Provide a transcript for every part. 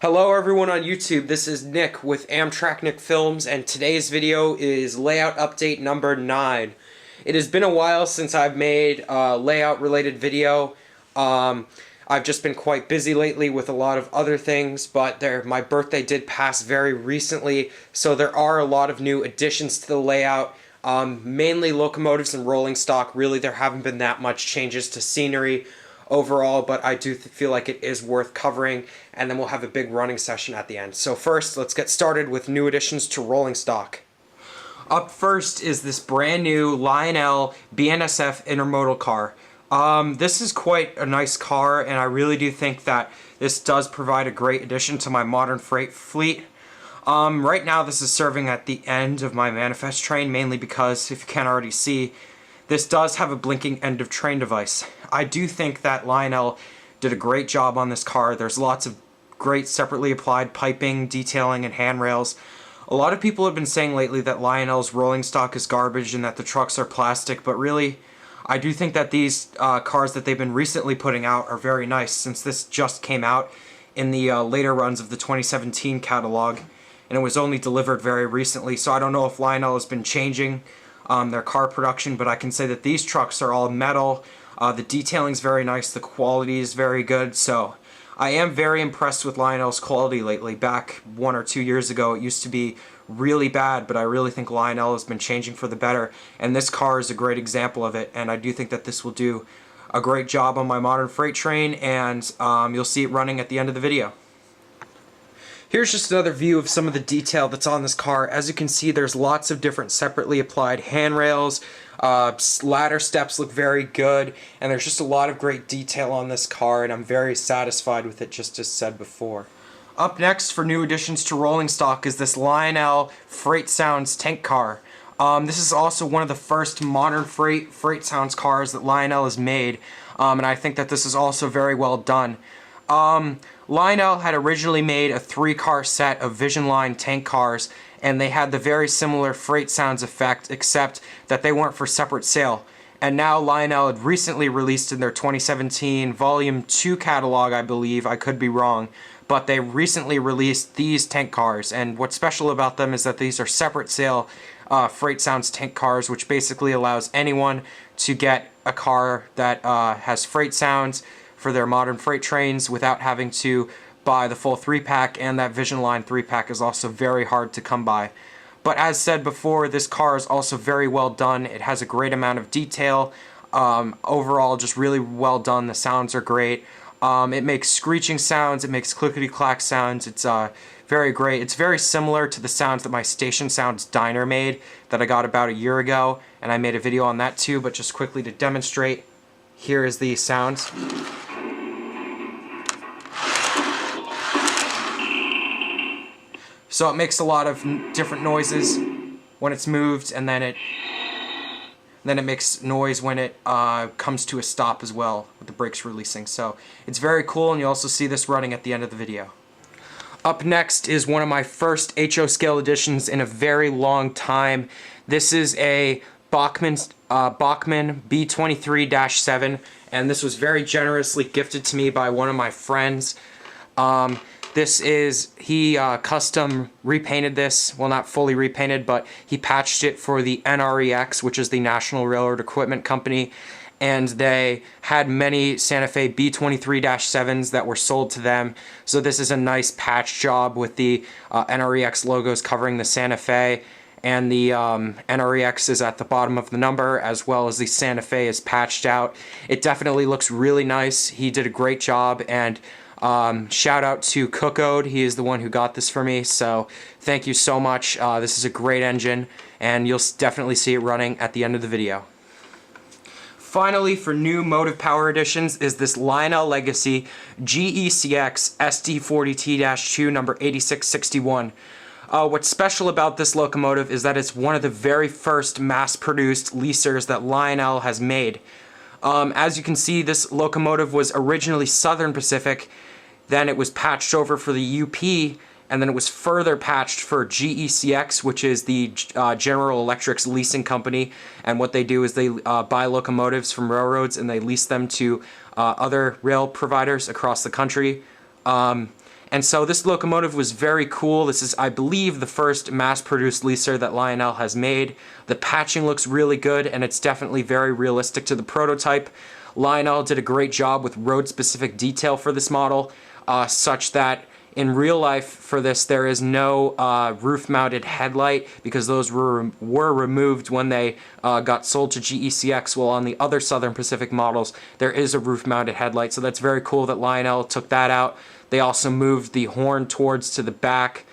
Hello everyone on YouTube, this is Nick with Amtrak Nick Films, and today's video is layout update number 9. It has been a while since I've made a layout related video. I've just been quite busy lately with a lot of other things, but my birthday did pass very recently, so there are a lot of new additions to the layout. Mainly locomotives and rolling stock. Really, there haven't been that much changes to scenery overall, but I do feel like it is worth covering, and then we'll have a big running session at the end. So first, let's get started with new additions to rolling stock. Up first is this brand new Lionel BNSF Intermodal car. This is quite a nice car, and I really do think that this does provide a great addition to my modern freight fleet. Right now this is serving at the end of my manifest train, mainly because, if you can't already see, this does have a blinking end of train device. I do think that Lionel did a great job on this car. There's lots of great separately applied piping, detailing, and handrails. A lot of people have been saying lately that Lionel's rolling stock is garbage and that the trucks are plastic, but really, I do think that these cars that they've been recently putting out are very nice, since this just came out in the later runs of the 2017 catalog, and it was only delivered very recently, so I don't know if Lionel has been changing their car production, but I can say that these trucks are all metal. The detailing's very nice, the quality is very good, so I am very impressed with Lionel's quality lately. Back 1 or 2 years ago, it used to be really bad, but I really think Lionel has been changing for the better, and this car is a great example of it, and I do think that this will do a great job on my modern freight train, and you'll see it running at the end of the video. Here's just another view of some of the detail that's on this car. As you can see, there's lots of different separately applied handrails. Ladder steps look very good, and there's just a lot of great detail on this car, and I'm very satisfied with it, just as said before. Up next for new additions to rolling stock is this Lionel FreightSounds tank car. This is also one of the first modern FreightSounds cars that Lionel has made, and I think that this is also very well done. Lionel had originally made a 3-car set of Vision Line tank cars, and they had the very similar FreightSounds effect, except that they weren't for separate sale. And now Lionel had recently released in their 2017 Volume 2 catalog, I believe, I could be wrong, but they recently released these tank cars, and what's special about them is that these are separate sale FreightSounds tank cars, which basically allows anyone to get a car that has FreightSounds for their modern freight trains without having to buy the full 3-pack, and that Vision Line 3-pack is also very hard to come by. But as said before, this car is also very well done. It has a great amount of detail. Overall, just really well done. The sounds are great. It makes screeching sounds, it makes clickety-clack sounds. It's very great. It's very similar to the sounds that my Station Sounds Diner made that I got about a year ago, and I made a video on that too, but just quickly to demonstrate, here is the sounds. So it makes a lot of different noises when it's moved, and then it makes noise when it comes to a stop as well, with the brakes releasing. So it's very cool, and you also see this running at the end of the video. Up next is one of my first HO scale additions in a very long time. This is a Bachmann B23-7, and this was very generously gifted to me by one of my friends. He custom repainted this, well, not fully repainted, but he patched it for the NREX, which is the National Railroad Equipment Company, and they had many Santa Fe B23-7s that were sold to them, so this is a nice patch job with the NREX logos covering the Santa Fe, and the NREX is at the bottom of the number, as well as the Santa Fe is patched out. It definitely looks really nice. He did a great job, and shout out to Cookode. He is the one who got this for me, so thank you so much. This is a great engine, and you'll definitely see it running at the end of the video. Finally, for new motive power additions is this Lionel Legacy GECX SD40T-2 number 8661. What's special about this locomotive is that it's one of the very first mass-produced leasers that Lionel has made. As you can see, this locomotive was originally Southern Pacific, then it was patched over for the UP, and then it was further patched for GECX, which is the General Electric's leasing company, and what they do is they buy locomotives from railroads and they lease them to other rail providers across the country. And so this locomotive was very cool. This is, I believe, the first mass-produced leaser that Lionel has made. The patching looks really good, and it's definitely very realistic to the prototype. Lionel did a great job with road-specific detail for this model, such that in real life for this there is no roof-mounted headlight, because those were removed when they got sold to GECX. Well, on the other Southern Pacific models there is a roof-mounted headlight, so that's very cool that Lionel took that out. They also moved the horn towards to the back,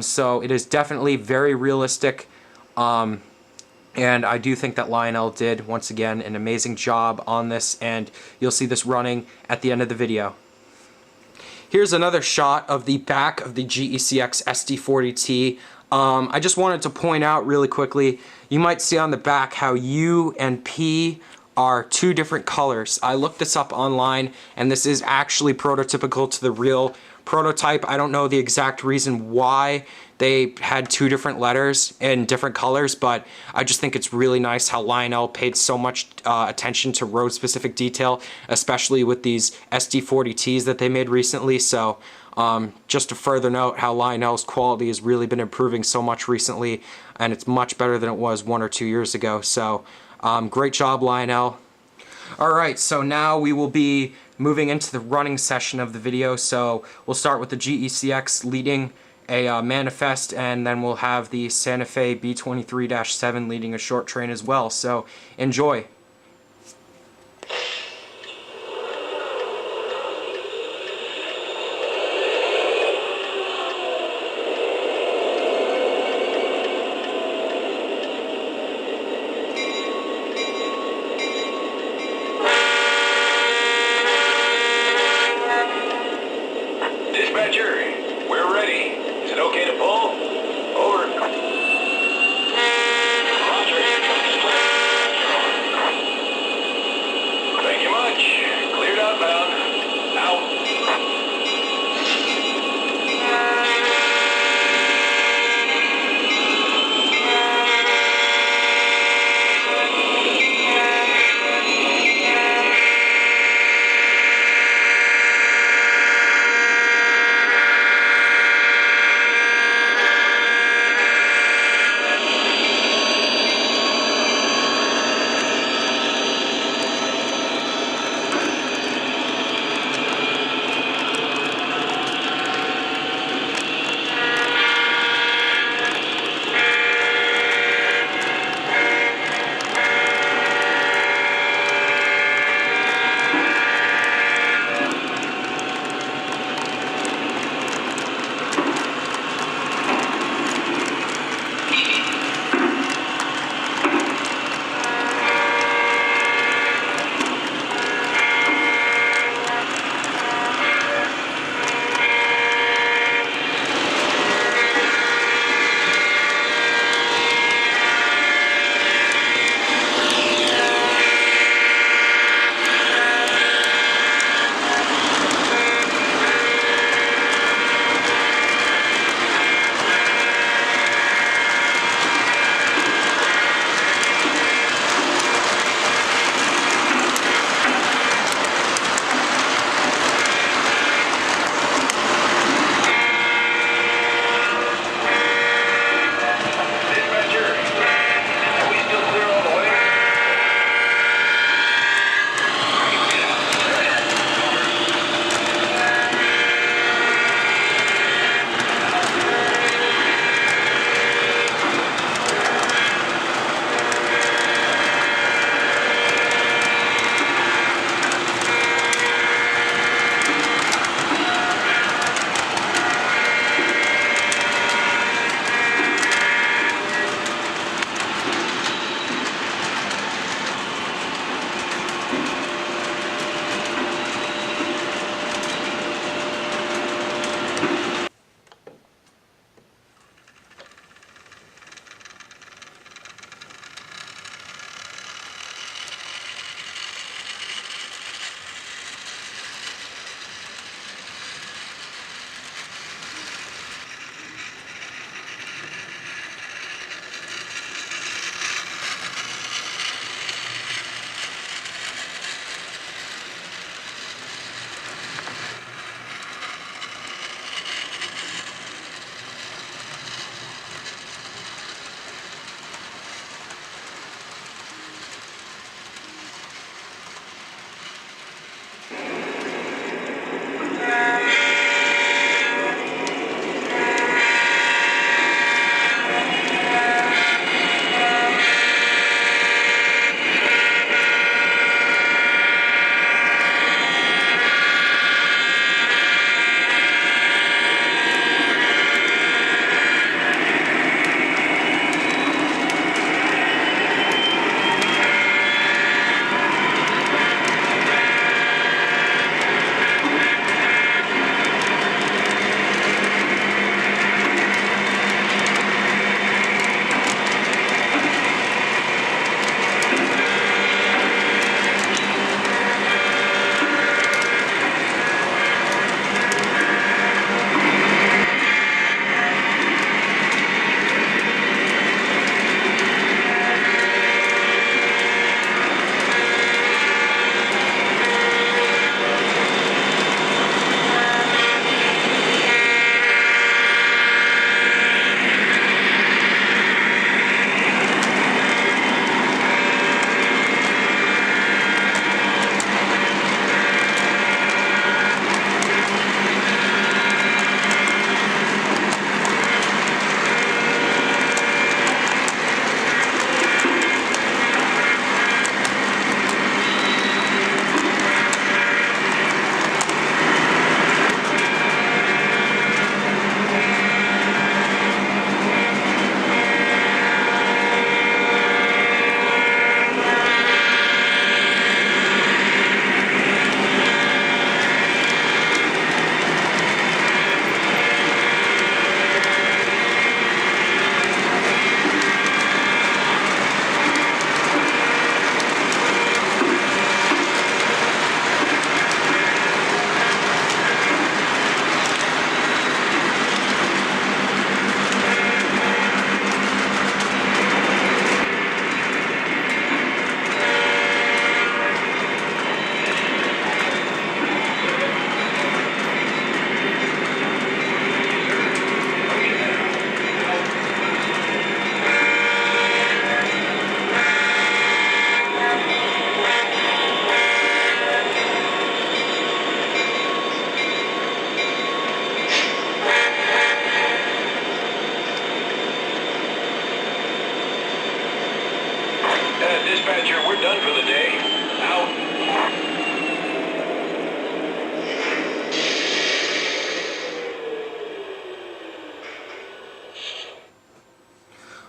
so it is definitely very realistic. And I do think that Lionel did, once again, an amazing job on this, and you'll see this running at the end of the video. Here's another shot of the back of the GECX SD40T. I just wanted to point out really quickly, you might see on the back how U and P are two different colors. I looked this up online, and this is actually prototypical to the real prototype. I don't know the exact reason why they had two different letters in different colors, but I just think it's really nice how Lionel paid so much attention to road specific detail, especially with these SD40Ts that they made recently. So just to further note how Lionel's quality has really been improving so much recently, and it's much better than it was 1 or 2 years ago. So great job, Lionel. Alright, so now we will be moving into the running session of the video. So we'll start with the GECX leading a manifest, and then we'll have the Santa Fe B23-7 leading a short train as well. So enjoy.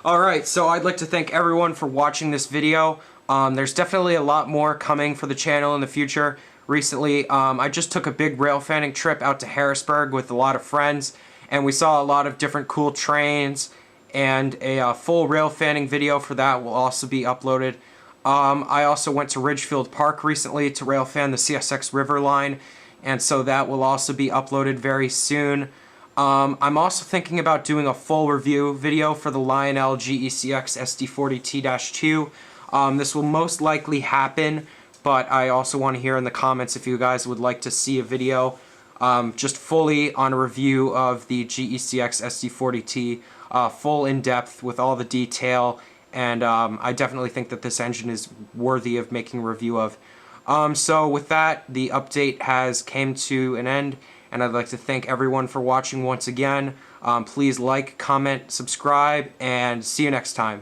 Alright, so I'd like to thank everyone for watching this video. There's definitely a lot more coming for the channel in the future. Recently, I just took a big railfanning trip out to Harrisburg with a lot of friends, and we saw a lot of different cool trains, and a full railfanning video for that will also be uploaded. I also went to Ridgefield Park recently to railfan the CSX River line, and so that will also be uploaded very soon. I'm also thinking about doing a full review video for the Lionel GECX SD40T-2. This will most likely happen, but I also want to hear in the comments if you guys would like to see a video just fully on a review of the GECX SD40T, full in depth with all the detail, and I definitely think that this engine is worthy of making a review of. So with that, the update has came to an end, and I'd like to thank everyone for watching once again. Please like, comment, subscribe, and see you next time.